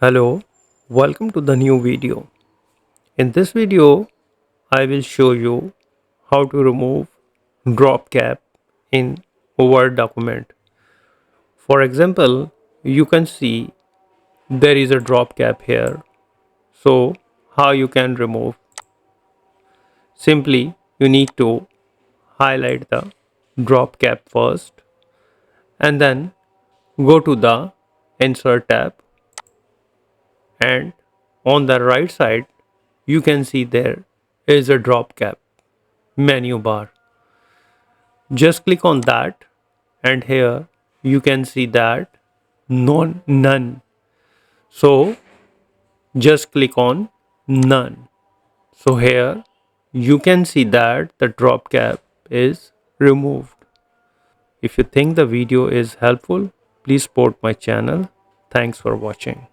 Hello, welcome to the new video. In this video, I will show you how to remove drop cap in Word document. For example, you can see there is a drop cap here. So, how you can remove? Simply, you need to highlight the drop cap first and then go to the Insert tab, and on the right side you can see there is a drop cap menu bar. Just click on that, and here you can see that none. So just click on none. So here you can see that the drop cap is removed. If you think the video is helpful, please support my channel. Thanks for watching.